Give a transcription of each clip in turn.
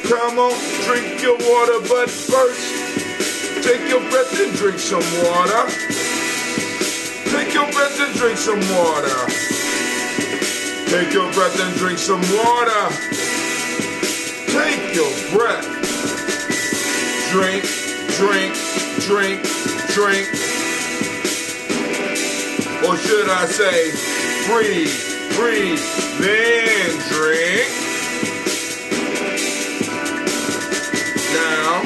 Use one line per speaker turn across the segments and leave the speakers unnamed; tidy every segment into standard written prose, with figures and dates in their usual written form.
Come on, drink your water, but first, take your breath and drink some water. Take your breath and drink some water. Take your breath and drink some water. Take your breath. Drink, drink, drink, drink. Or should I say, breathe, breathe, then drink. Now,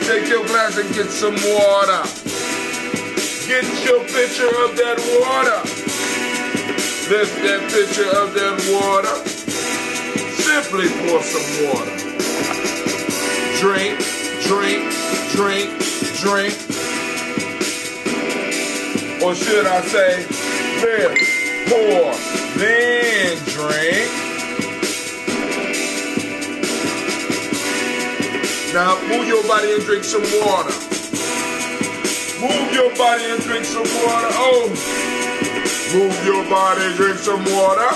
take your glass and get some water. Get your pitcher of that water. Lift that pitcher of that water. Simply pour some water. Drink, drink, drink, drink. Or should I say, lift, pour, then drink. Now move your body and drink some water. Move your body and drink some water. Oh, move your body and drink some water.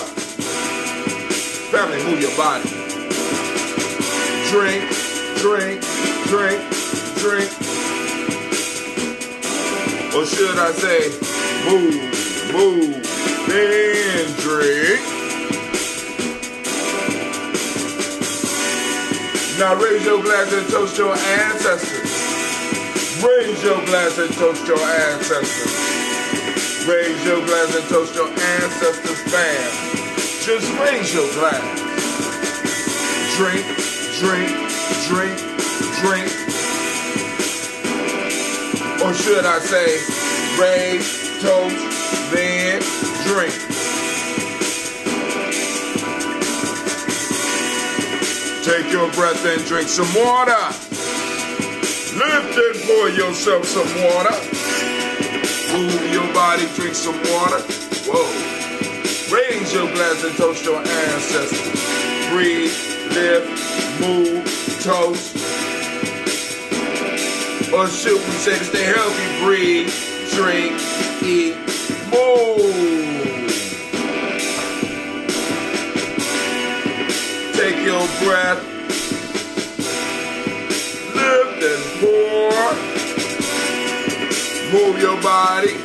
Family, move your body. Drink, drink, drink, drink. Or should I say, move, move, then drink. Now raise your glass and toast your ancestors. Raise your glass and toast your ancestors. Raise your glass and toast your ancestors, fam. Just raise your glass. Drink, drink, drink, drink. Or should I say, raise, toast, then drink. Take your breath and drink some water. Lift and pour yourself some water. Move your body, drink some water. Whoa. Raise your glass and toast your ancestors. Breathe, lift, move, toast. Or should we say to stay healthy, breathe, drink, eat, move. Take your breath. Lift and pour. Move your body.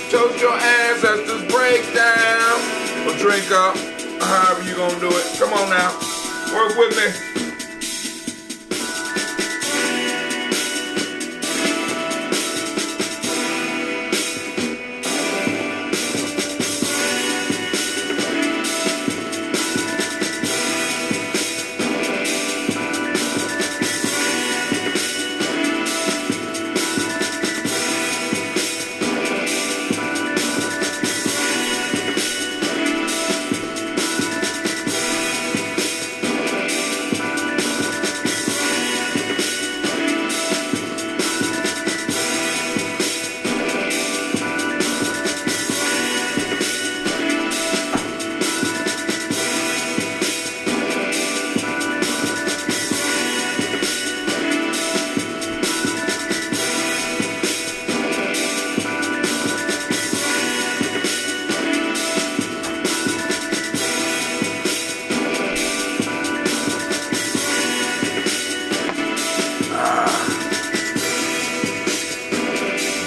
Toast your ancestors, break down. Or drink up. However you gonna do it. Come on now. Work with me.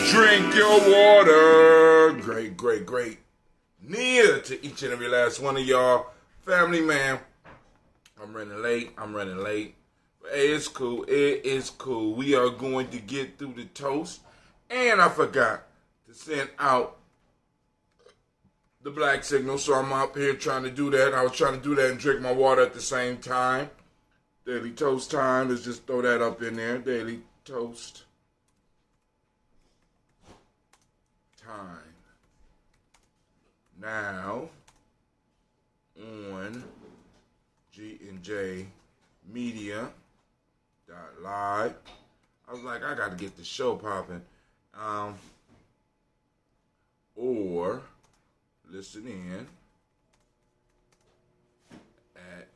Drink your water. Great, great, great. Near to each and every last one of y'all. Family, man. I'm running late. But hey, it's cool. It is cool. We are going to get through the toast. And I forgot to send out the black signal. So I'm up here trying to do that. I was trying to do that and drink my water at the same time. Daily toast time. Let's just throw that up in there. Daily toast time. Now on Gye-Nyame Media .live. I was like, I got to get the show popping. Or listen in at,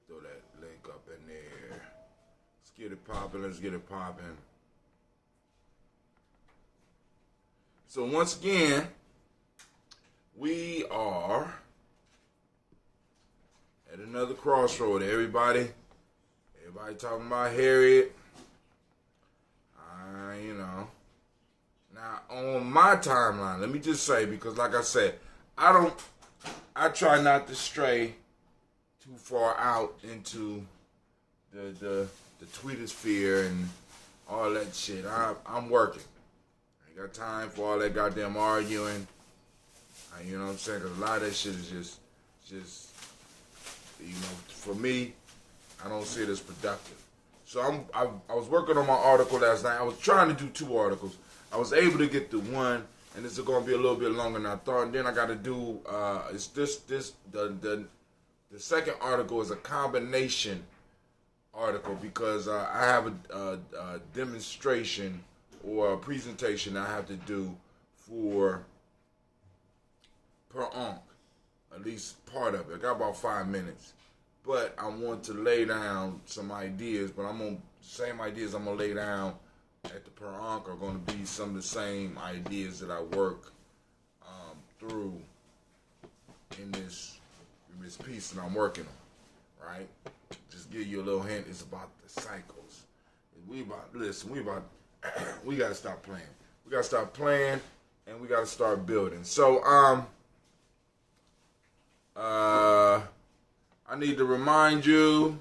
throw that link up in there. Let's get it popping. So once again, we are another crossroad. Everybody talking about Harriet. You know. Now, on my timeline, let me just say, because like I said, I try not to stray too far out into the tweetosphere and all that shit. I'm working. I ain't got time for all that goddamn arguing. You know what I'm saying? Because a lot of that shit is just, you know, for me, I don't see it as productive. So I was working on my article last night. I was trying to do 2 articles. I was able to get to one, and this is going to be a little bit longer than I thought. And then I got to do the second article is a combination article because I have a demonstration or a presentation I have to do for per onc, at least part of it. I got about 5 minutes. But I want to lay down some ideas, but same ideas I'm going to lay down at the per onc are going to be some of the same ideas that I work through in this piece that I'm working on, right? Just give you a little hint, it's about the cycles. We got to stop playing. We got to stop playing, and we got to start building. So, I need to remind you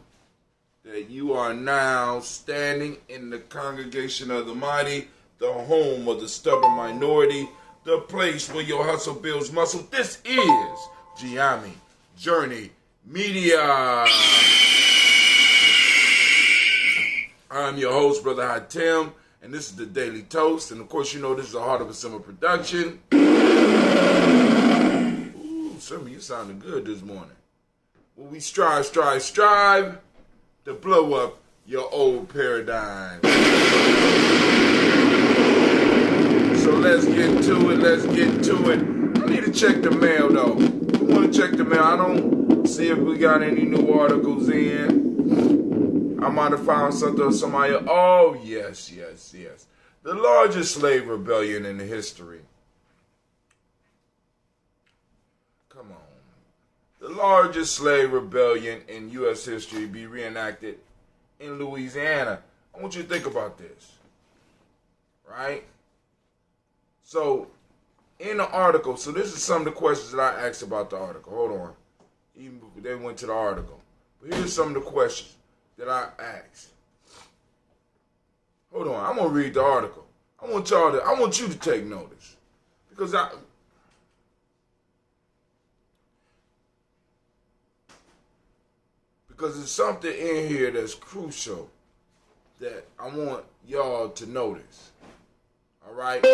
that you are now standing in the congregation of the mighty, the home of the stubborn minority, the place where your hustle builds muscle. This is Gye-Nyame Journey Media. I'm your host, Brother Hatem, and this is the Daily Toast. And of course, you know this is a Heart of a Summer production. Ooh, some of you sounding good this morning. Well, we strive to blow up your old paradigm. So let's get to it. I need to check the mail, though. You want to check the mail? I don't see if we got any new articles in. I might have found something somebody. Oh, yes. The largest slave rebellion in history. Come on. The largest slave rebellion in U.S. history be reenacted in Louisiana. I want you to think about this, right? So, in the article, so this is some of the questions that I asked about the article. Hold on. Even before they went to the article. But here's some of the questions that I asked. Hold on. I'm going to read the article. I want you to take notice. Because there's something in here that's crucial that I want y'all to notice. All right? Oh,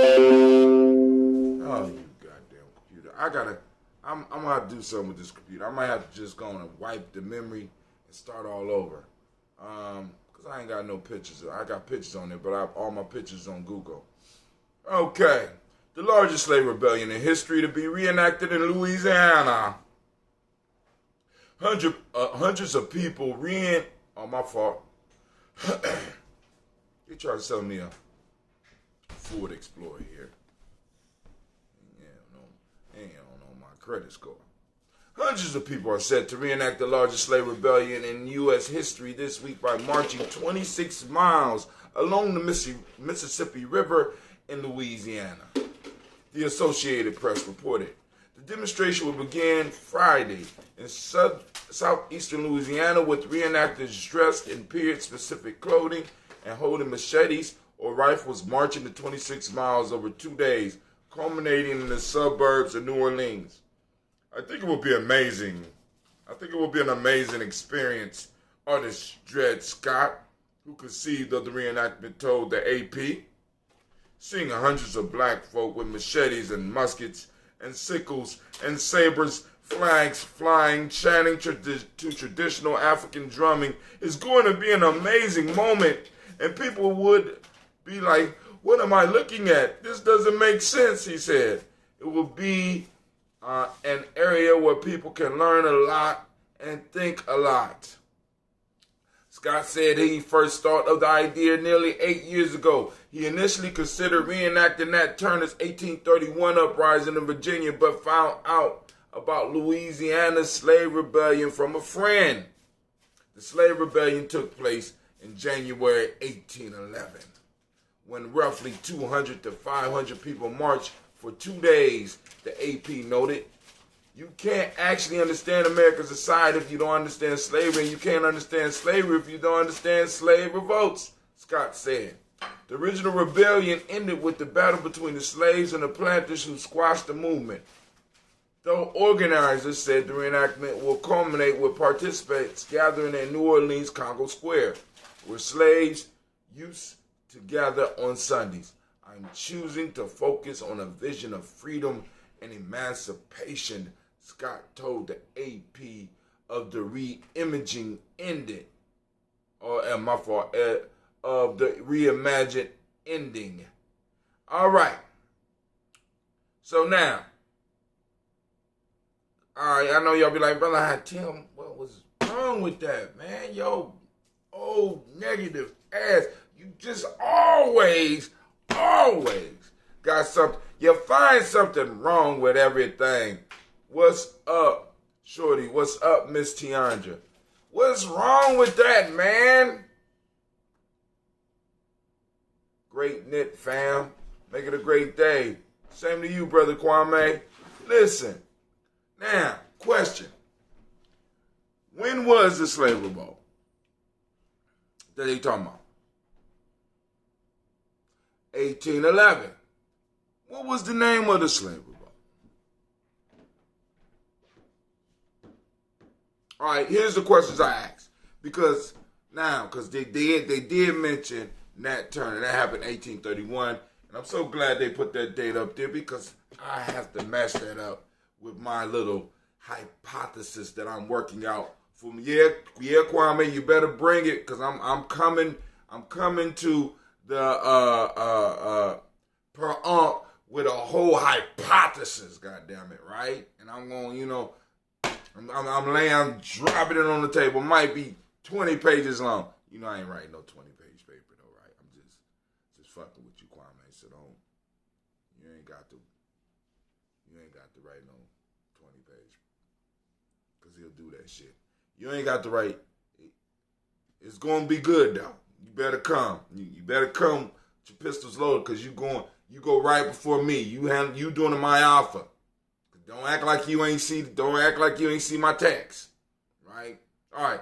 you goddamn computer. I'm going to have to do something with this computer. I might have to just go on and wipe the memory and start all over. Because I ain't got no pictures. I got pictures on there, but I have all my pictures on Google. Okay. The largest slave rebellion in history to be reenacted in Louisiana. Hundreds of people my fault. They tried to sell me a Ford Explorer here. They don't know my credit score. Hundreds of people are set to reenact the largest slave rebellion in U.S. history this week by marching 26 miles along the Mississippi River in Louisiana. The Associated Press reported. The demonstration will begin Friday in southeastern Louisiana with reenactors dressed in period-specific clothing and holding machetes or rifles marching the 26 miles over 2 days, culminating in the suburbs of New Orleans. I think it will be amazing. I think it will be an amazing experience, artist Dred Scott, who conceived of the reenactment, told the AP. Seeing hundreds of black folk with machetes and muskets and sickles and sabers, flags flying, chanting to traditional African drumming is going to be an amazing moment. And people would be like, what am I looking at? This doesn't make sense, he said. It will be an area where people can learn a lot and think a lot. Scott said he first thought of the idea nearly 8 years ago. He initially considered reenacting Nat Turner's 1831 uprising in Virginia, but found out about Louisiana's slave rebellion from a friend. The slave rebellion took place in January 1811, when roughly 200 to 500 people marched for 2 days. The AP noted, "You can't actually understand American society if you don't understand slavery, and you can't understand slavery if you don't understand slave revolts," Scott said. The original rebellion ended with the battle between the slaves and the planters who squashed the movement. Though organizers said the reenactment will culminate with participants gathering in New Orleans Congo Square, where slaves used to gather on Sundays. "I'm choosing to focus on a vision of freedom and emancipation," Scott told the AP of the re-imaging ended. Of the reimagined ending. All right. So now, all right, I know y'all be like, "Brother Tim, what was wrong with that, man? Yo, old negative ass. You just always got something. You find something wrong with everything. What's up, Shorty? What's up, Miss Tiandra? What's wrong with that, man? Great knit, fam. Make it a great day. Same to you, Brother Kwame. Listen. Now, question. When was the slave revolt that they talking about? 1811. What was the name of the slave revolt? All right, here's the questions I asked. Because they did mention Nat Turner. That happened in 1831. And I'm so glad they put that date up there because I have to match that up with my little hypothesis that I'm working out for me. Yeah, Kwame, you better bring it because I'm coming to the per with a whole hypothesis, goddamn it, right? And I'm going, I'm dropping it on the table. Might be 20 pages long. I ain't writing no 20-page paper though, right? I'm just fucking with you, Kwame. So you ain't got to write no 20-page, because he'll do that shit. You ain't got to write. It's gonna be good though. You better come. You better come with your pistols loaded, because you go right before me. You doing my alpha. Don't act like you ain't see my text. Right? All right.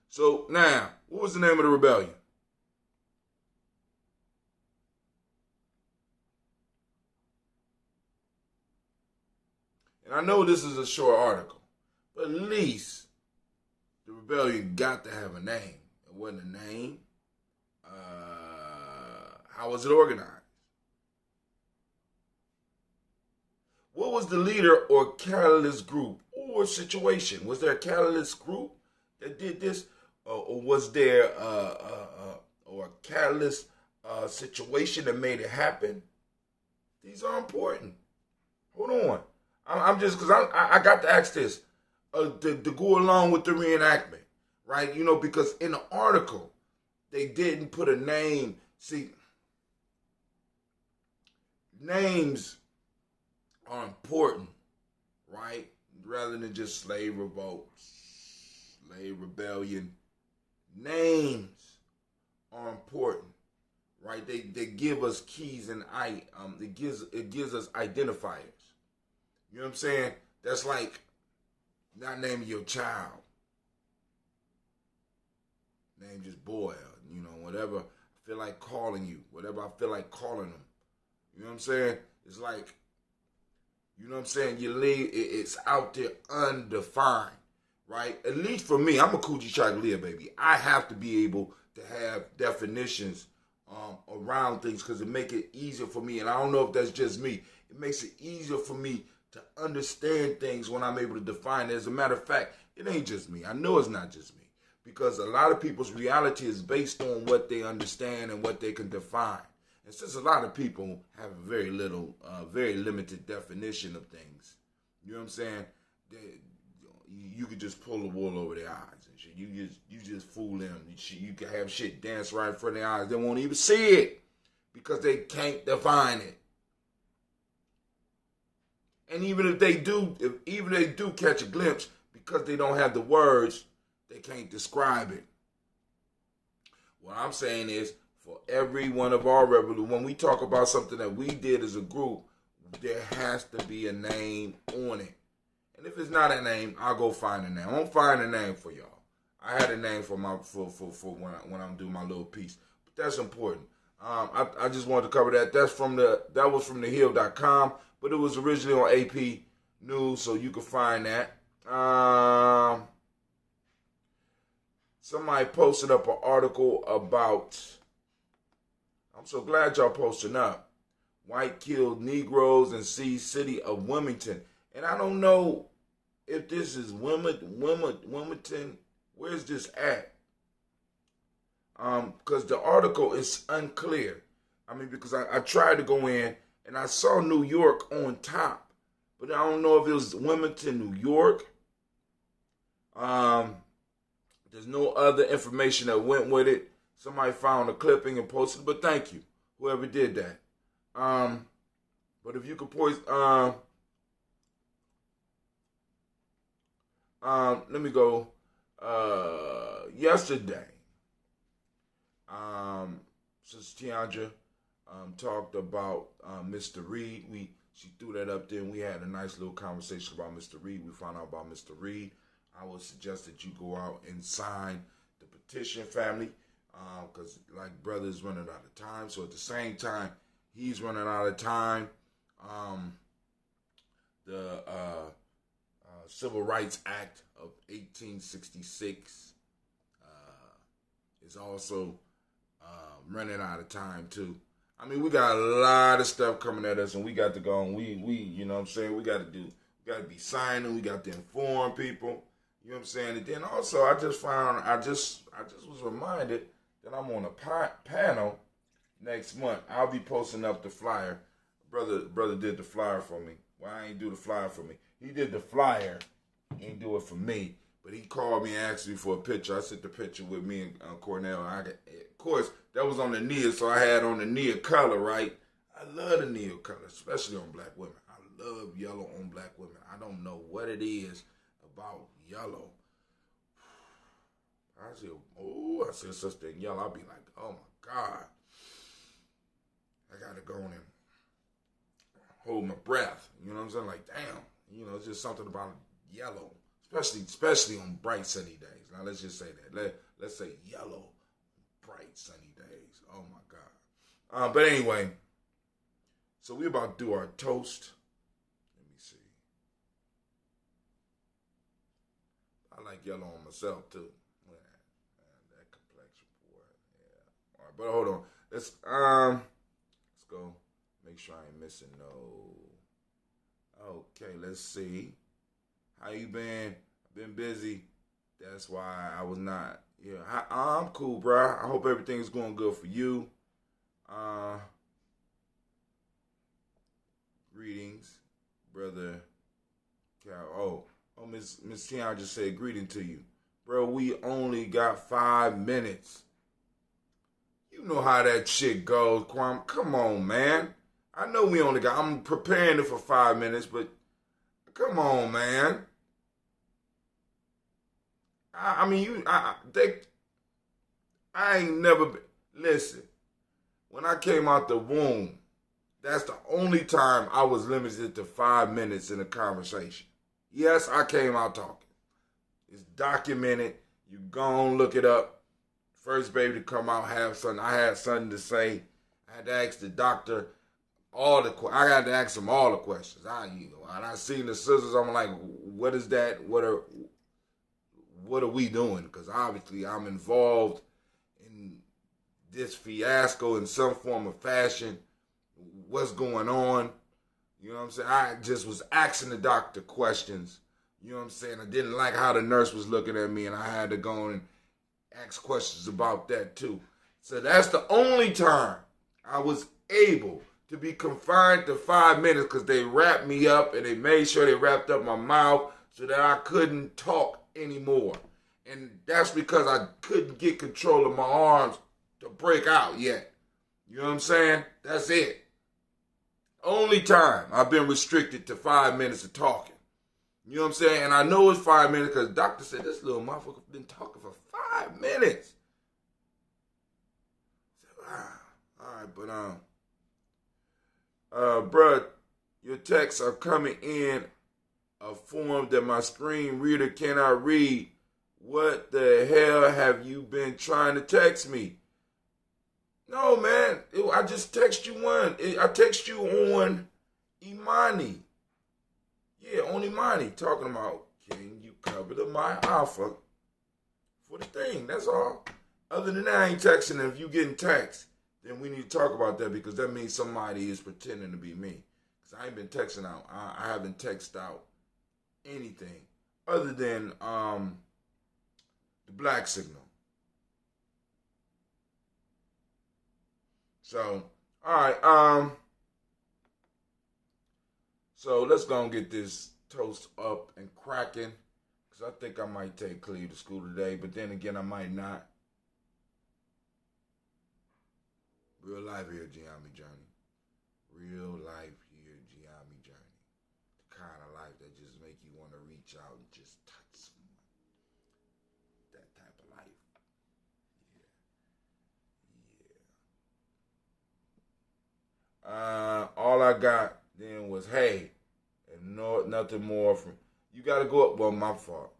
So now, what was the name of the rebellion? And I know this is a short article, but at least the rebellion got to have a name. It wasn't a name. How was it organized? What was the leader or catalyst group or situation? Was there a catalyst group that did this? Or was there a catalyst situation that made it happen? These are important. Hold on. I'm just, because I got to ask this to go along with the reenactment, right? Because in the article, they didn't put a name. See, names are important, right? Rather than just slave revolt, slave rebellion. Names are important, right? They give us keys and it gives us identifiers. You know what I'm saying? That's like not naming your child. Name just Boyle, whatever I feel like calling you, whatever I feel like calling them. You know what I'm saying? It's like, you know what I'm saying? You leave, it's out there undefined, right? At least for me, I'm a Coochie Chocolate, baby. I have to be able to have definitions around things because it makes it easier for me. And I don't know if that's just me. It makes it easier for me to understand things when I'm able to define it. As a matter of fact, it ain't just me. I know it's not just me. Because a lot of people's reality is based on what they understand and what they can define. And since a lot of people have a very limited definition of things, you know what I'm saying? You could just pull the wool over their eyes and shit. You just fool them. You can have shit dance right in front of their eyes. They won't even see it because they can't define it. And even if they do catch a glimpse, because they don't have the words, they can't describe it. What I'm saying is, for every one of our revolutions, when we talk about something that we did as a group, there has to be a name on it. And if it's not a name, I'll go find a name. I won't find a name for y'all. I had a name for when I'm doing my little piece. But that's important. I just wanted to cover that. That was from thehill.com, but it was originally on AP News, so you can find that. Somebody posted up an article about, I'm so glad y'all posting up, white killed Negroes in city of Wilmington. And I don't know if this is Wilmington. Where's this at? Because the article is unclear. I mean, because I tried to go in and I saw New York on top, but I don't know if it was Wilmington, New York. There's no other information that went with it. Somebody found a clipping and posted it, but thank you, whoever did that. But if you could post, let me go. Yesterday, Sister Tiandra talked about Mr. Reed. She threw that up there, and we had a nice little conversation about Mr. Reed. We found out about Mr. Reed. I would suggest that you go out and sign the petition, family, because like brother is running out of time. So at the same time, he's running out of time. The Civil Rights Act of 1866 is also running out of time too. I mean, we got a lot of stuff coming at us, and we got to go. And we, you know what I'm saying? We got to be signing. We got to inform people. You know what I'm saying? And then also, I just was reminded that I'm on a panel next month. I'll be posting up the flyer. Brother did the flyer for me. Well, I ain't do the flyer for me. He did the flyer. He didn't do it for me. But he called me and asked me for a picture. I sent the picture with me and Cornell. Of course, that was on the Nia, so I had on the Nia color, right? I love the Nia color, especially on black women. I love yellow on black women. I don't know what it is about yellow. I see a sister in yellow. I'll be like, oh my God. I gotta go in and hold my breath. You know what I'm saying? Like, damn. You know, it's just something about yellow. Especially on bright sunny days. Now let's just say that. Let's say yellow, bright sunny days. Oh my God. But anyway, so we about to do our toast. Let me see. I like yellow on myself too. That complexion, boy. Yeah. All right, but hold on. Let's go. Make sure I ain't missing no. Okay, let's see. How you been? I've been busy. That's why I was not. Yeah, I'm cool, bro. I hope everything's going good for you. Greetings, brother. Oh, Miss Tiana just said greeting to you, bro. We only got 5 minutes. You know how that shit goes, Kwame. Come on, man. I know we only got. I'm preparing it for 5 minutes, but come on, man. I ain't never been. Listen, when I came out the womb, that's the only time I was limited to 5 minutes in a conversation. Yes, I came out talking. It's documented. You go on, look it up. First baby to come out, have something. I had something to say. I had to ask the doctor I had to ask him all the questions. And I seen the sisters. I'm like, what is that? What are we doing? Because obviously I'm involved in this fiasco in some form of fashion. What's going on? You know what I'm saying? I just was asking the doctor questions. You know what I'm saying? I didn't like how the nurse was looking at me, and I had to go and ask questions about that too. So that's the only time I was able to be confined to 5 minutes, because they wrapped me up and they made sure they wrapped up my mouth so that I couldn't talk anymore. And that's because I couldn't get control of my arms to break out yet. You know what I'm saying? That's it. Only time I've been restricted to 5 minutes of talking. You know what I'm saying? And I know it's 5 minutes because the doctor said this little motherfucker been talking for 5 minutes. I said, wow. All right, but bruh, your texts are coming in a form that my screen reader cannot read. What the hell have you been trying to text me? No, man. I just text you one. I text you on Imani. Yeah, on Imani. Talking about, can you cover my offer for the thing? That's all. Other than that, I ain't texting. If you getting text, then we need to talk about that because that means somebody is pretending to be me. Because I ain't been texting out. I haven't texted out anything other than the black signal. So, all right. So let's go and get this toast up and cracking. Because I think I might take Cleve to school today. But then again, I might not. Real life here, Gye-Nyame Journey. Real life here, Gye-Nyame Journey. The kind of life that just make you want to reach out and just touch someone. That type of life. Yeah. All I got then was hey, and nothing more from you. Got to go up. Well, my fault.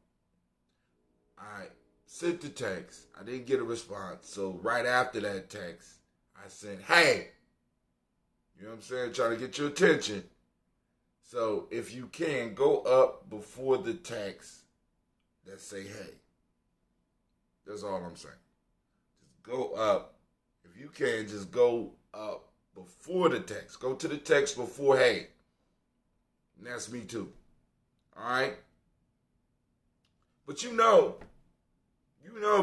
I sent the text. I didn't get a response. So right after that text, I said, hey. You know what I'm saying? Trying to get your attention. So if you can, go up before the text that say hey. That's all I'm saying. Just go up. If you can, just go up before the text. Go to the text before hey. And that's me too. All right? But you know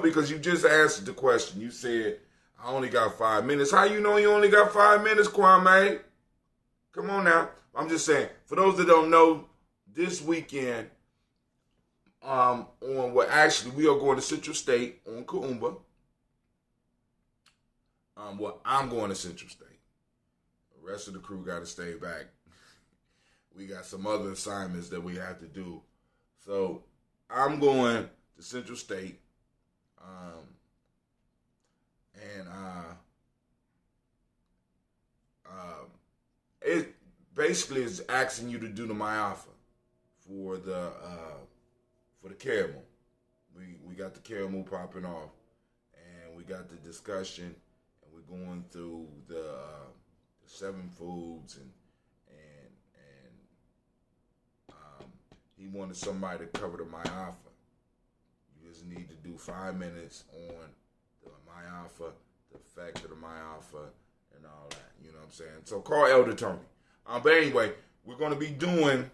because you just answered the question. You said, I only got 5 minutes. How you know you only got 5 minutes, Kwame? Come on now. I'm just saying, for those that don't know, this weekend, we are going to Central State on Kaumba. I'm going to Central State. The rest of the crew got to stay back. We got some other assignments that we have to do. So I'm going to Central State. It basically is asking you to do the Myafa for the caramel. We got the caramel popping off, and we got the discussion, and we're going through the 7 foods, and he wanted somebody to cover the Myafa. You just need to do 5 minutes on the Myafa, the effect of the Myafa, and all that. You know what I'm saying? So call Elder Tony. But anyway, we're going to be doing,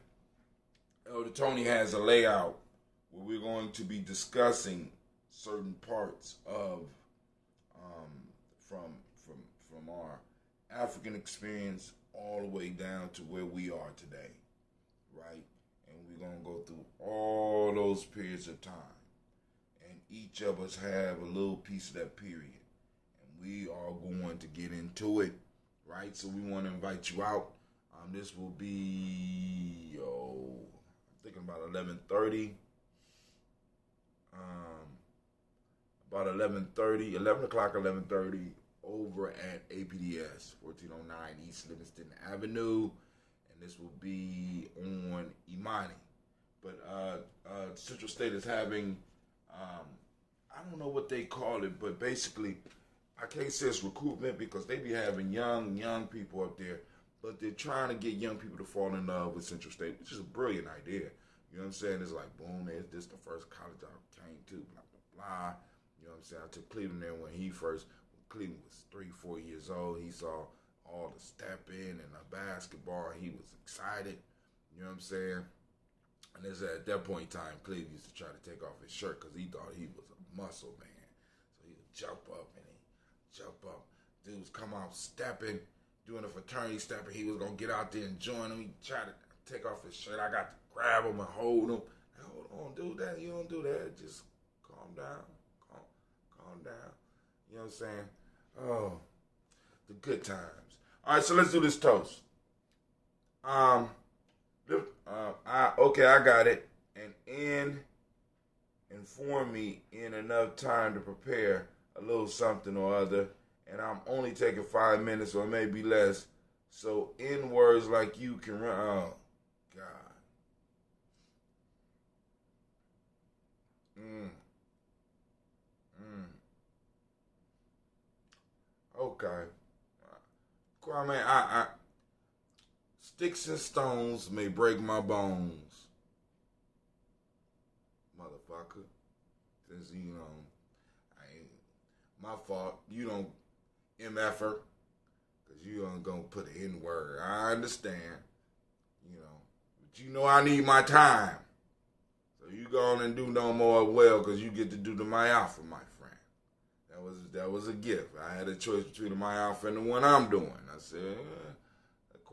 Elder Tony has a layout where we're going to be discussing certain parts of from our African experience all the way down to where we are today, right? And we're going to go through all those periods of time. And each of us have a little piece of that period. And we are going to get into it, right? So we want to invite you out. This will be, I'm thinking about 11:30. About 11 o'clock, 11:30 over at APDS, 1409 East Livingston Avenue. And this will be on Imani. But Central State is having, I don't know what they call it, but basically, I can't say it's recruitment because they be having young people up there, but they're trying to get young people to fall in love with Central State, which is a brilliant idea. You know what I'm saying? It's like, boom, this is the first college I came to, blah, blah, blah. You know what I'm saying? I took Cleveland there when Cleveland was 3-4 years old. He saw all the step in and the basketball. He was excited. You know what I'm saying? And at that point in time, Cleveland used to try to take off his shirt because he thought he was a muscle man. So he would jump up. Dudes come out stepping, doing a fraternity stepping. He was going to get out there and join them. He tried to take off his shirt. I got to grab him and hold him. Hold on, dude. You don't do that. Just calm down. Calm down. You know what I'm saying? Oh, the good times. All right, so let's do this toast. Um, I got it. And inform me in enough time to prepare a little something or other, and I'm only taking 5 minutes or maybe less. So in words like you can run. Oh God. Mm, mm. Okay. Kwame, sticks and stones may break my bones, motherfucker. Since I ain't my fault. You don't MFer, because you ain't gonna put an N word. I understand, but I need my time. So you go on and do no more well, because you get to do the my alpha, my friend. That was a gift. I had a choice between the my alpha and the one I'm doing. I said, let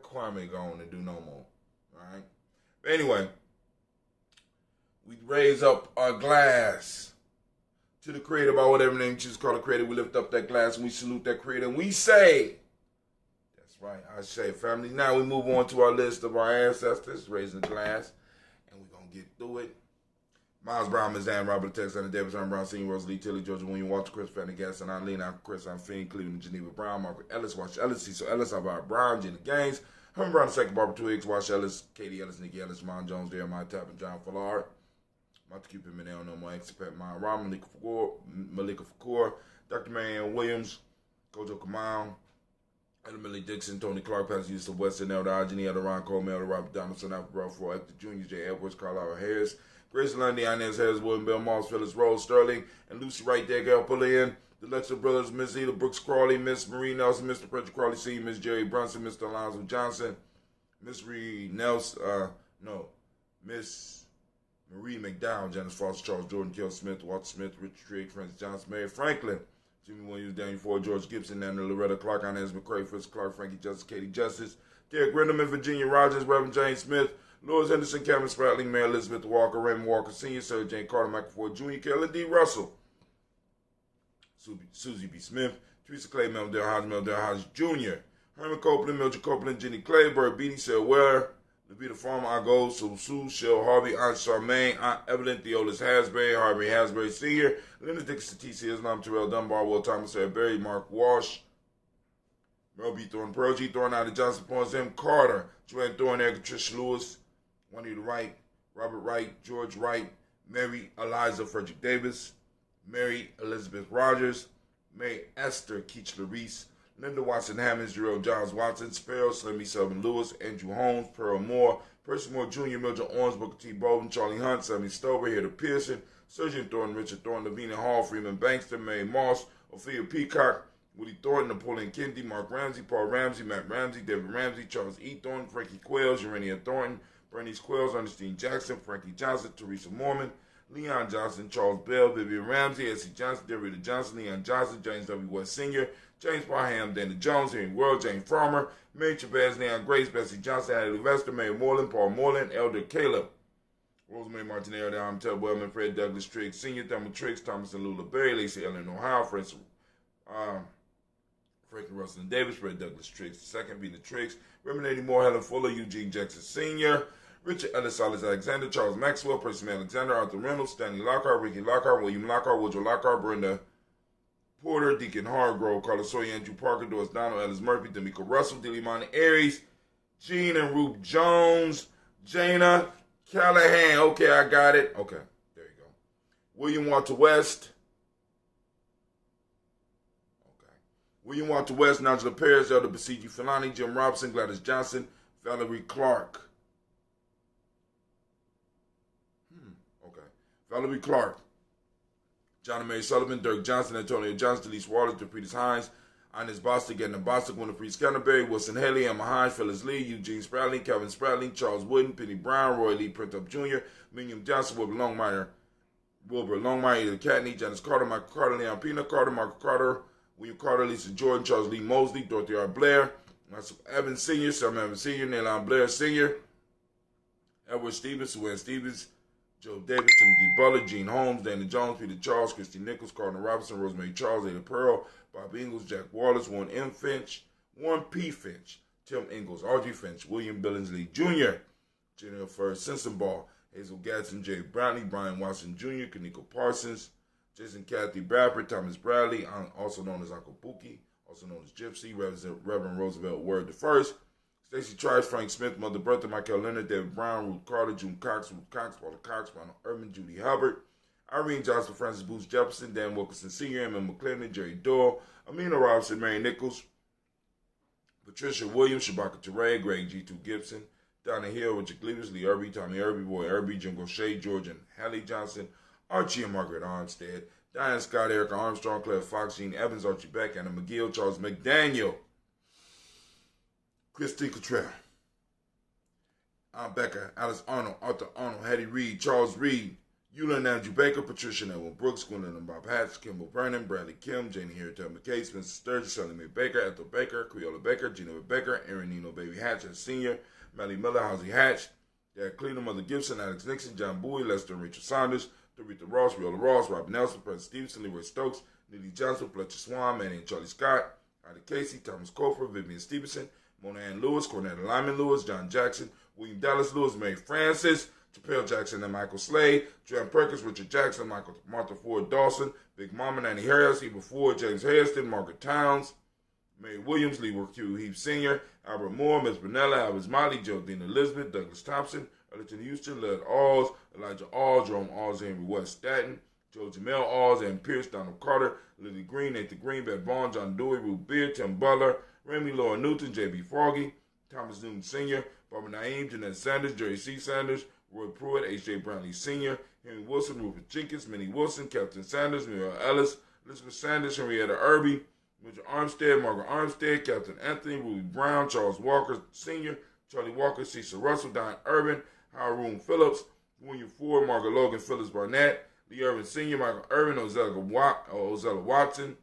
Kwame go on and do no more. All right. But anyway, we raise up our glass to the creator by whatever name you choose to call the creator. We lift up that glass and we salute that creator and we say, that's right, I say, family. Now we move on to our list of our ancestors, raising the glass, and we're going to get through it. Miles Brown, Ms. Ann, Robert Tex, Anna Davis, Arm Brown, Senior, Rosalie, Tilly, Georgia, William, Walter, Chris, Fanny, Gaston, Eileen, Uncle Chris, I'm Fiend, Cleveland, Geneva Brown, Margaret Ellis, Wash Ellis, Cecil Ellis, Alvaro Brown, Jenna Gaines, Herman Brown II, Barbara Twiggs, Wash Ellis, Katie Ellis, Nikki Ellis, Mon Jones, Jeremiah Tappan, John Fallard, Martha Cupid, Manel, No More, Expat, Mine, Ron, Malika Fakour, Dr. Marianne Williams, Kojo Kamal, Ella Millie Dixon, Tony Clark, Pastor Yusuf Weston, Elder Ajani, Elder Ron Cole, Elder Robert Donaldson, Alfred Ralph, Hector Jr., J. Edwards, Carlisle Harris, Grace Lundy, Inez Harris, William Bell, Moss, Phyllis Rose, Sterling, and Lucy Wright, there, Gail Pullian, the Lexer Brothers, Miss Eda Brooks Crawley, Miss Marie Nelson, Mr. Patrick Crawley Sr., Miss Jerry Brunson, Mr. Alonzo Johnson, Miss Reed Nelson, Miss Marie McDowell, Janice Foster, Charles Jordan, Kel Smith, Walter Smith, Richard Trigg, Francis Johnson, Mary Franklin, Jimmy Williams, Daniel Ford, George Gibson, Nana Loretta Clark, Inez McCrae, Fritz Clark, Frankie Justice, Katie Justice, Derek Renderman, Virginia Rogers, Reverend James Smith, Louis Henderson, Kevin Spratling, Mary Elizabeth Walker, Raymond Walker Sr., Sir Jane Carter, Michael Ford Jr., Kelly D. Russell, Susie B. Smith, Teresa Clay, Meldale Hodge Jr., Herman Copeland, Mildred Copeland, Jenny Clayburg, Beatty Selware, Levita Farmer, Argo, Sue, Shell, Harvey, Aunt Charmaine, Aunt Evelyn, Theolis Hasbury, Harvey Hasbury Sr., Linda Dixon, T.C. Islam, Terrell Dunbar, Will Thomas, Sarah Berry, Mark Walsh, Merle B. Thorne, Pearl G. Thorne, Ida Johnson, Pons M. Carter, Joanne Thorne, Edgar Trish Lewis, Juanita Wright, Robert Wright, George Wright, Mary Eliza Frederick Davis, Mary Elizabeth Rogers, May Esther Keachler Reese, Linda Watson Hammonds, Jarrell Johns Watson, Sparrow, Slimmy Sullivan Lewis, Andrew Holmes, Pearl Moore, Percy Moore Jr., Mildred Owens, Booker T. Bolden, Charlie Hunt, Sammy Stover, Hilda Pearson, Surgeon Thornton, Richard Thornton, Lavina Hall, Freeman Bankster, Mary Moss, Ophelia Peacock, Woody Thornton, Napoleon Kennedy, Mark Ramsey, Paul Ramsey, Matt Ramsey, David Ramsey, Charles E. Thornton, Frankie Quells, Urania Thornton, Bernice Quells, Ernestine Jackson, Frankie Johnson, Teresa Mormon, Leon Johnson, Charles Bell, Vivian Ramsey, S.C. Johnson, Derrida Johnson, Leon Johnson, James W. West Sr., James Parham, Dana Jones, Henry World, James Farmer, Mary Chavez, Leon Grace, Bessie Johnson, Hattie Levester, Mary Moreland, Paul Moreland, Elder Caleb, Rosemary Martinelli, Adam Ted Wellman, Fred Douglas Triggs Sr., Thelma Triggs, Thomas and Lula Berry, Lacey Ellen Ohio, Frankie Russell and Davis, Fred Douglas Triggs II, Vina Triggs, Reverend Lady Moore, Helen Fuller, Eugene Jackson Sr., Richard Ellis, Silas Alexander, Charles Maxwell, Percy Alexander, Arthur Reynolds, Stanley Lockhart, Ricky Lockhart, William Lockhart, Woodrow Lockhart, Brenda Porter, Deacon Hargrove, Carlos Sawyer, Andrew Parker, Doris Donald, Ellis Murphy, D'Amico Russell, Delimani Aries, Gene and Ruth Jones, Jana Callahan. Okay, I got it. Okay, there you go. William Walter West. Okay. William Walter West, Nigel Paris, Elder Basiji Filani, Jim Robson, Gladys Johnson, Valerie Clark. Okay. Valerie Clark. John and Mary Sullivan, Dirk Johnson, Antonio Johnson, Delise Waters, DePretis Hines, Ines Bostic, Edna Bostic, Winifred Canterbury, Wilson Haley, Emma Hines, Phyllis Lee, Eugene Spratling, Calvin Spratling, Charles Wooden, Penny Brown, Roy Lee Printup Jr., Minium Johnson, Wilbur Longmire, Edith Catney, Janice Carter, Michael Carter, Leon Pina Carter, Michael Carter, William Carter, Lisa Jordan, Charles Lee Mosley, Dorothy R. Blair, Evans Sr., Sam Evans Sr., Neilon Blair Sr., Edward Stevens, Sue Ann Stevens, Joe Davis, Timothy Butler, Gene Holmes, Dana Jones, Peter Charles, Christy Nichols, Cardinal Robinson, Rosemary Charles, Ada Pearl, Bob Ingalls, Jack Wallace, Warren M. Finch, Warren P. Finch, Tim Ingalls, Audrey Finch, William Billingsley Jr., Jennifer First Sensenball, Hazel Gadsden, Jay Brownlee, Brian Watson Jr., Kaniko Parsons, Jason Kathy Bradford, Thomas Bradley, also known as Uncle Pookie, also known as Gypsy, Reverend Roosevelt Word the First, Stacey Trice, Frank Smith, Mother Bertha, Michael Leonard, David Brown, Ruth Carter, June Cox, Ruth Cox, Walter Cox, Ronald Urban, Judy Hubbard, Irene Johnson, Francis Booth Jefferson, Dan Wilkinson Sr., Emma McClendon, Jerry Doyle, Amina Robinson, Mary Nichols, Patricia Williams, Shabaka Teray, Greg G2 Gibson, Donna Hill, Richard Cleavers, Lee Irby, Tommy Irby, Boy Irby, Jim Gaucher, George and Hallie Johnson, Archie and Margaret Armstead, Diane Scott, Erica Armstrong, Claire Fox, Gene Evans, Archie Beck, Anna McGill, Charles McDaniel, Christine Cottrell, Aunt Becca, Alice Arnold, Arthur Arnold, Hattie Reed, Charles Reed, Eula and Andrew Baker, Patricia and Edwin Brooks, Gwendolyn and Bob Hatch, Kimball Vernon, Bradley Kim, Janie Harriet McKay, Spencer Sturgis, Shelly Mae Baker, Ethel Baker, Creola Baker, Geneva Baker, Aaron Nino Baby Hatch as Sr., Melly Miller, Housie Hatch, Dad Cleveland, Mother Gibson, Alex Nixon, John Bowie, Lester and Rachel Saunders, Doretha Ross, Riola Ross, Rob Nelson, President Stevenson, Leroy Stokes, Nidhi Johnson, Fletcher Swan, Manny and Charlie Scott, Ida Casey, Thomas Cofer, Vivian Stevenson, Mona Ann Lewis, Cornetta Lyman Lewis, John Jackson, William Dallas Lewis, Mary Francis, Chappelle Jackson and Michael Slade, Jan Perkins, Richard Jackson, Martha Ford Dawson, Big Mama, Nanny Harris, Eva Ford, James Hairston, Margaret Towns, Mary Williams, Lee Q. Heath Sr., Albert Moore, Miss Bernella, Alvis Molly, Geraldine Elizabeth, Douglas Thompson, Ellerton Houston, Led Alls, Elijah Alls, Jerome Alls, Henry West Staten, Joe Jamel Alls, Ann Pierce, Donald Carter, Lily Green, Nathan Green, Beth Vaughn, John Dewey, Ruth Beard, Tim Butler, Remy Laura Newton, J.B. Froggy, Thomas Newton Sr., Barbara Naeem, Jeanette Sanders, Jerry C. Sanders, Roy Pruitt, H.J. Brownlee Sr., Henry Wilson, Rupert Jenkins, Minnie Wilson, Captain Sanders, Muriel Ellis, Elizabeth Sanders, Henrietta Irby, Richard Armstead, Margaret Armstead, Captain Anthony, Ruby Brown, Charles Walker Sr., Charlie Walker, Cecil Russell, Don Urban, Haroon Phillips, William Ford, Margaret Logan, Phyllis Barnett, Lee Irvin Sr., Michael Irvin, Ozella Watson,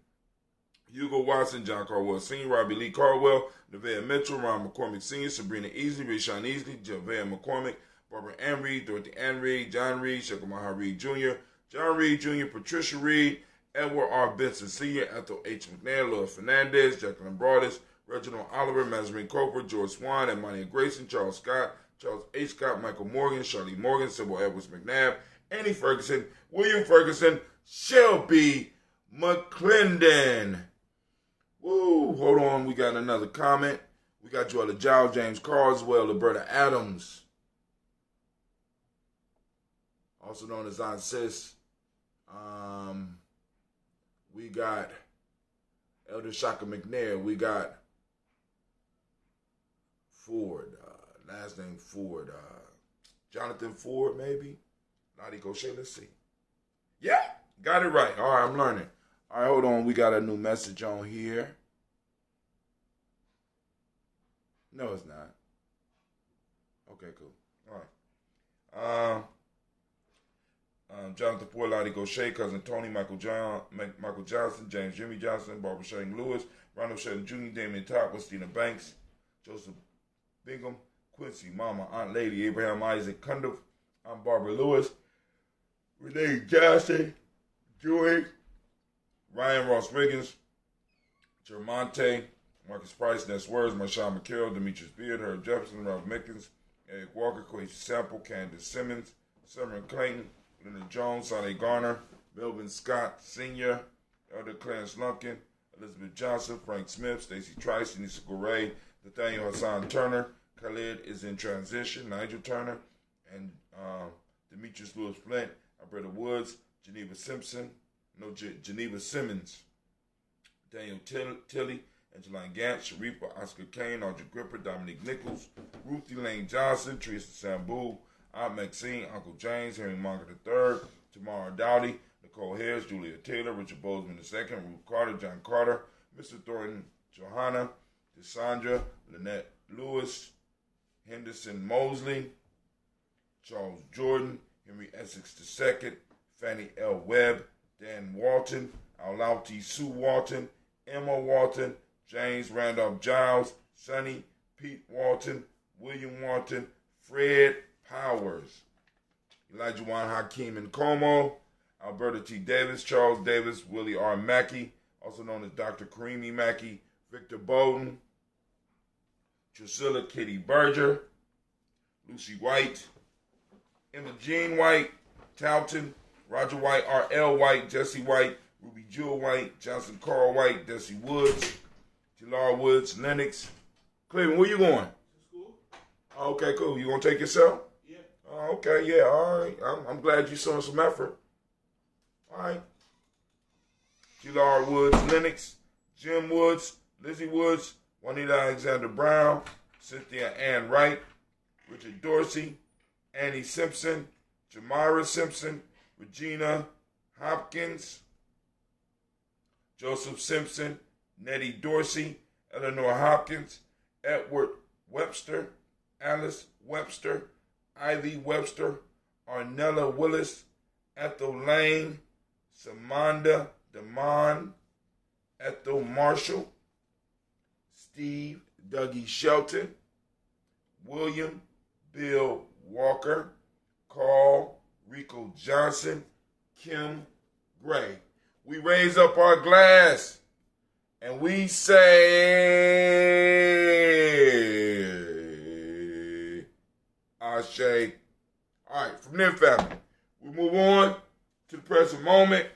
Hugo Watson, John Carwell Sr., Robbie Lee Carwell, Nevaeh Mitchell, Ron McCormick Sr., Sabrina Easley, Rashawn Easley, Javea McCormick, Barbara Ann Reed, Dorothy Ann Reed, John Reed, Shekamaha Reed Jr., John Reed Jr., Patricia Reed, Edward R. Benson Sr., Ethel H. McNair, Louis Fernandez, Jacqueline Broadus, Reginald Oliver, Mazarine Coper, George Swan, Emania Grayson, Charles Scott, Charles H. Scott, Michael Morgan, Charlie Morgan, Sybil Edwards McNabb, Annie Ferguson, William Ferguson, Shelby McClendon. Woo, hold on, we got another comment. We got Joella Giles, James Carswell, Roberta Adams, also known as Aunt Sis. We got Elder Shaka McNair. We got Ford, last name Ford, Jonathan Ford, maybe. Lottie Gaucher, let's see. Yeah, got it right. All right, I'm learning. All right, hold on. We got a new message on here. No, it's not. Okay, cool. All right. Jonathan Ford, Lottie Gaucher, Cousin Tony, Michael Johnson, James Jimmy Johnson, Barbara Shane Lewis, Ronald Shelton Jr., Damian Top, Westina Banks, Joseph Bingham, Quincy, Mama, Aunt Lady, Abraham Isaac Cundiff, Aunt Barbara Lewis, Renee Johnson, Joy, Ryan Ross Riggins, Germonte, Marcus Price, Ness Words, Marshawn McCarroll, Demetrius Beard, Herb Jefferson, Ralph Mickens, Eric Walker, Quincy Sample, Candace Simmons, Summer Clayton, Leonard Jones, Sonny Garner, Melvin Scott Sr., Elder Clarence Lumpkin, Elizabeth Johnson, Frank Smith, Stacey Trice, Denise Goray, Nathaniel Hassan Turner, Khalid is in transition, Nigel Turner, and Demetrius Lewis Flint, Alberta Woods, Geneva Simmons, Daniel Tilley, Angeline Gant, Sharifa, Oscar Kane, Audrey Gripper, Dominique Nichols, Ruthie Lane Johnson, Teresa Sambu, Aunt Maxine, Uncle James, Henry Monger III, Tamara Dowdy, Nicole Harris, Julia Taylor, Richard Bozeman II, Ruth Carter, John Carter, Mr. Thornton, Johanna, Desandra, Lynette Lewis, Henderson Mosley, Charles Jordan, Henry Essex II, Fannie L. Webb, Dan Walton, Aulauti Sue Walton, Emma Walton, James Randolph Giles, Sonny, Pete Walton, William Walton, Fred Powers, Elijah Juan Hakeem and Como, Alberta T. Davis, Charles Davis, Willie R. Mackey, also known as Dr. Karimi Mackey, Victor Bowden, Drusilla Kitty Berger, Lucy White, Emma Jean White, Talton, Roger White, R.L. White, Jesse White, Ruby Jewel White, Johnson Carl White, Desi Woods, Jalar Woods, Lennox. Cleveland, where you going?
To school.
Okay, cool. You gonna take yourself?
Yeah.
Okay, yeah, all right. I'm glad you're showing some effort. All right. Jalar Woods, Lennox, Jim Woods, Lizzie Woods, Juanita Alexander Brown, Cynthia Ann Wright, Richard Dorsey, Annie Simpson, Jamira Simpson, Regina Hopkins, Joseph Simpson, Nettie Dorsey, Eleanor Hopkins, Edward Webster, Alice Webster, Ivy Webster, Arnella Willis, Ethel Lane, Samanda Damon, Ethel Marshall, Steve Dougie Shelton, William Bill Walker, Carl Rico Johnson, Kim Gray. We raise up our glass and we say, Ashe. All right, from there, family, we move on to the present moment.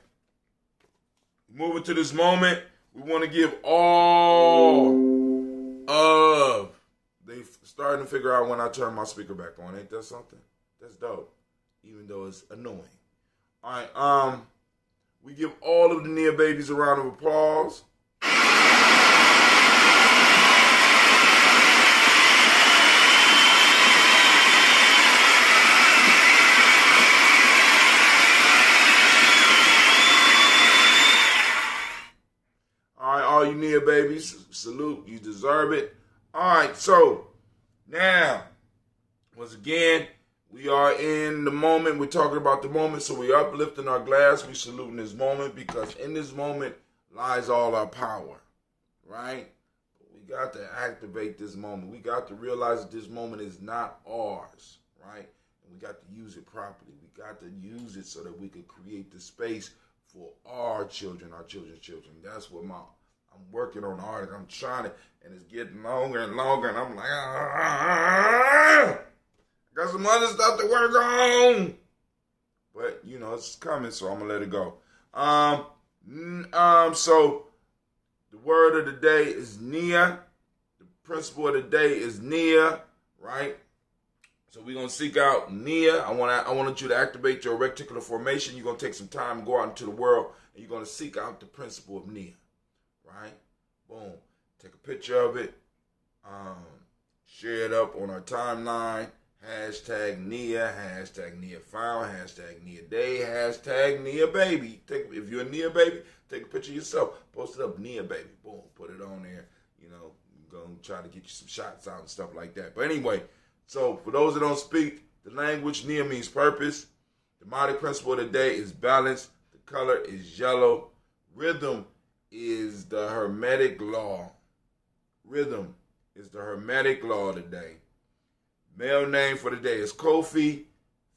Moving to this moment, we want to give all of. They starting to figure out when I turn my speaker back on. Ain't that something? That's dope, even though it's annoying. All right, we give all of the Nia babies a round of applause. All right, all you Nia babies, salute. You deserve it. All right, so now, once again, we are in the moment. We're talking about the moment, so we're uplifting our glass. We're saluting this moment because in this moment lies all our power, right? We got to activate this moment. We got to realize that this moment is not ours, right? And we got to use it properly. We got to use it so that we could create the space for our children, our children's children. That's what I'm working on art. I'm trying to, and it's getting longer and longer, and I'm like, I got some other stuff to work on. But, you know, it's coming, so I'm going to let it go. So the word of the day is Nia. The principle of the day is Nia, right? So we're going to seek out Nia. I want you to activate your reticular formation. You're going to take some time and go out into the world, and you're going to seek out the principle of Nia, right? Boom. Take a picture of it. Share it up on our timeline. Hashtag Nia found, hashtag Nia day, hashtag Nia baby. If you're a Nia baby, take a picture of yourself. Post it up, Nia baby. Boom. Put it on there. You know, go and try to get you some shots out and stuff like that. But anyway, so for those that don't speak the language, Nia means purpose. The mighty principle of the day is balance. The color is yellow. Rhythm is the hermetic law. Rhythm is the hermetic law today. Male name for the day is Kofi.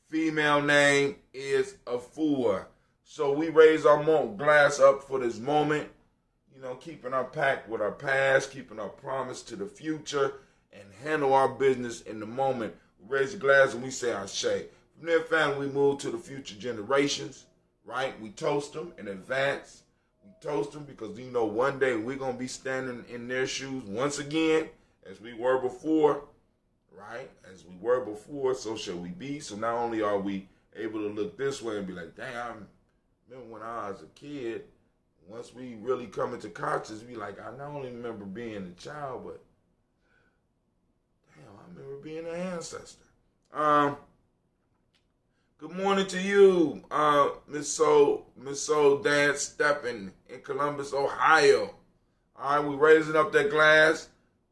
Female name is Afua. So we raise our glass up for this moment. You know, keeping our pact with our past, keeping our promise to the future, and handle our business in the moment. We raise the glass and we say Ashe. From there, family, we move to the future generations, right? We toast them in advance. We toast them because, you know, one day we're going to be standing in their shoes once again as we were before. Right? As we were before, so shall we be. So not only are we able to look this way and be like, dang, I remember when I was a kid, once we really come into consciousness, we like, I not only remember being a child, but damn, I remember being an ancestor. Good morning to you, Miss Soul Dance Steppin' in Columbus, Ohio. All right, we're raising up that glass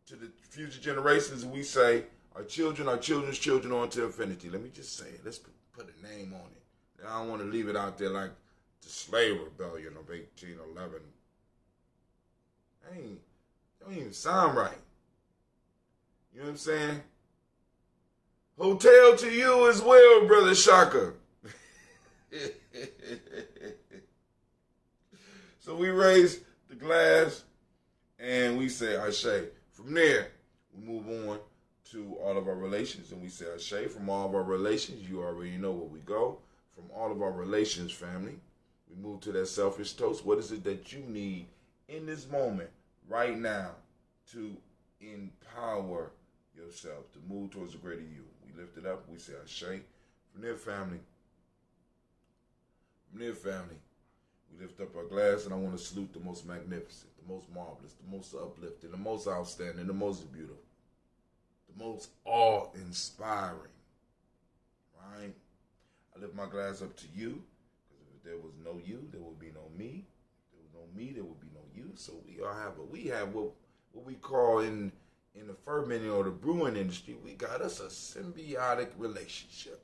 to the future generations, and we say, our children, our children's children on to infinity. Let me just say it. Let's put a name on it. I don't want to leave it out there like the slave rebellion of 1811. That don't even sound right. You know what I'm saying? Hotel to you as well, Brother Shaka. So we raise the glass and we say Ashe. From there, we we move on to all of our relations, and we say Ashe. From all of our relations, you already know where we go. From all of our relations, family, we move to that selfish toast. What is it that you need in this moment, right now, to empower yourself, to move towards a greater you? We lift it up. We say Ashe. From there, family, we lift up our glass, and I want to salute the most magnificent, the most marvelous, the most uplifting, the most outstanding, the most beautiful, the most awe-inspiring, right? I lift my glass up to you, because if there was no you, there would be no me. If there was no me, there would be no you. So we have what we call in the fermenting or the brewing industry, we got us a symbiotic relationship.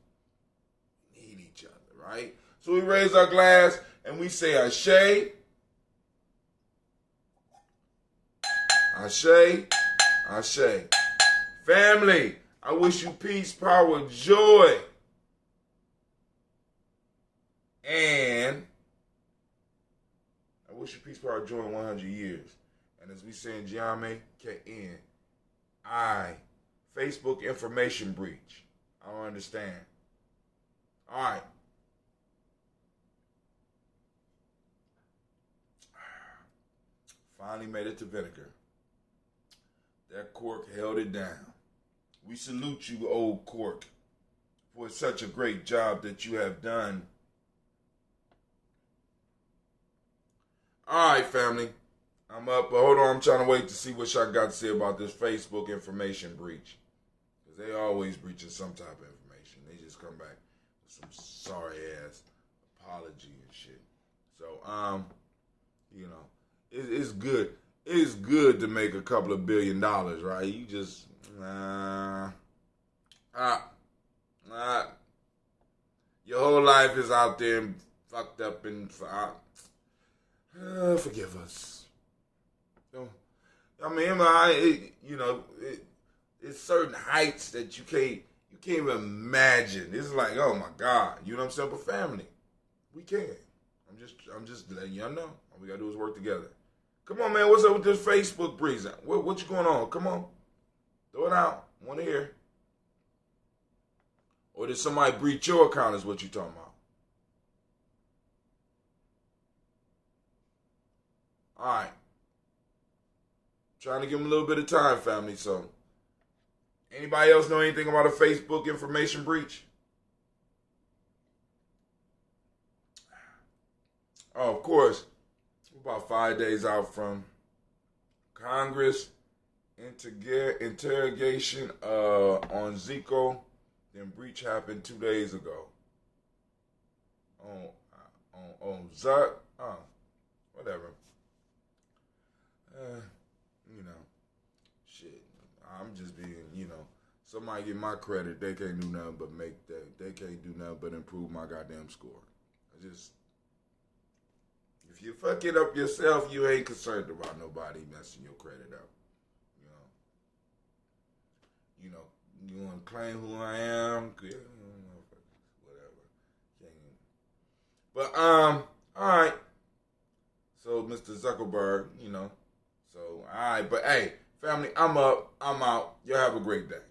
We need each other, right? So we raise our glass and we say Ashe, Ashe, Ashe. Family, I wish you peace, power, joy. And I wish you peace, power, joy in 100 years. And as we say in Gye-Nyame, K-N-I, Facebook information breach. I don't understand. All right. Finally made it to vinegar. That cork held it down. We salute you, old cork, for such a great job that you have done. All right, family. I'm up, but hold on. I'm trying to wait to see what y'all got to say about this Facebook information breach. Because they always breaching some type of information. They just come back with some sorry-ass apology and shit. So, it's good. It's good to make a couple of $1 billion, right? You just, your whole life is out there and fucked up and forgive us. I mean, it's certain heights that you can't even imagine. It's like, oh my God, you know what I'm saying? But family, we can. I'm just letting y'all know. All we gotta do is work together. Come on, man. What's up with this Facebook breeze? What you going on? Come on, throw it out. I want to hear. Or did somebody breach your account? Is what you talking about? All right. Trying to give them a little bit of time, family. So, anybody else know anything about a Facebook information breach? Oh, of course. We're about 5 days out from Congress interrogation on Zico. Then breach happened 2 days ago. On Zuck. Whatever. Shit. I'm just being, somebody get my credit. They can't do nothing but make that. They can't do nothing but improve my goddamn score. If you fuck it up yourself, you ain't concerned about nobody messing your credit up. You want to claim who I am? Whatever. But, all right. So, Mr. Zuckerberg, so, all right. But, hey, family, I'm up. I'm out. Y'all have a great day.